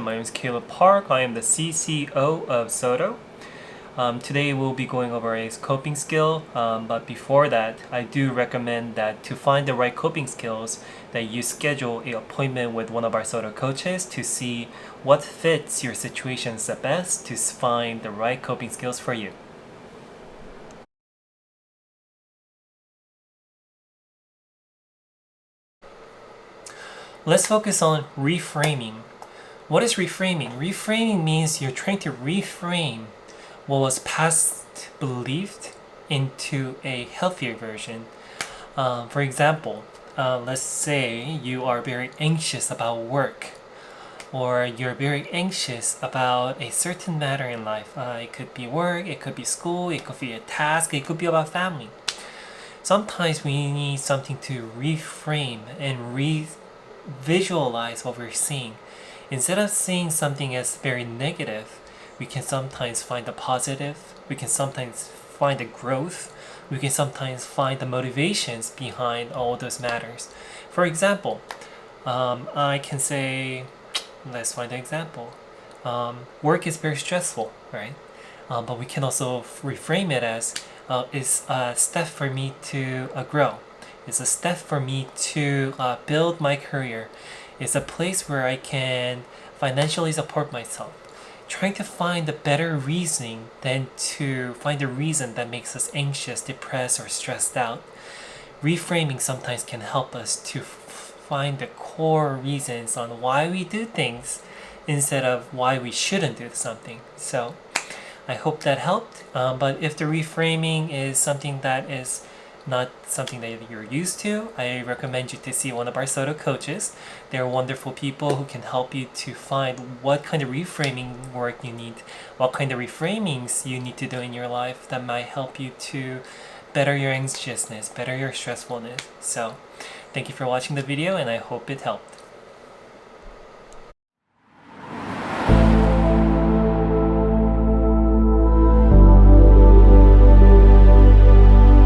My name is Caleb Park. I am the CCO of SOTTO. Today we'll be going over a coping skill, but before that, I do recommend that to find the right coping skills, that you schedule an appointment with one of our SOTTO coaches to see what fits your situations the best to find the right coping skills for you. Let's focus on reframing. What is reframing? Reframing means you're trying to reframe what was past believed into a healthier version. For example, let's say you are very anxious about work, or you're very anxious about a certain matter in life. It could be work, it could be school, it could be a task, it could be about family. Sometimes we need something to reframe and visualize what we're seeing. Instead of seeing something as very negative, we can sometimes find the positive, we can sometimes find the growth, we can sometimes find the motivations behind all those matters. For example, I can say, let's find an example. Work is very stressful, right? But we can also reframe it as it's a step for me to grow. It's a step for me to build my career. It's a place where I can financially support myself. Trying to find a better reasoning than to find a reason that makes us anxious, depressed, or stressed out. Reframing sometimes can help us to find the core reasons on why we do things instead of why we shouldn't do something. So I hope that helped. But if the reframing is something that is not something that you're used to, I recommend you to see one of our SOTTO coaches. They're wonderful people who can help you to find what kind of reframing work you need, what kind of reframings you need to do in your life that might help you to better your anxiousness, better your stressfulness. So thank you for watching the video, and I hope it helped.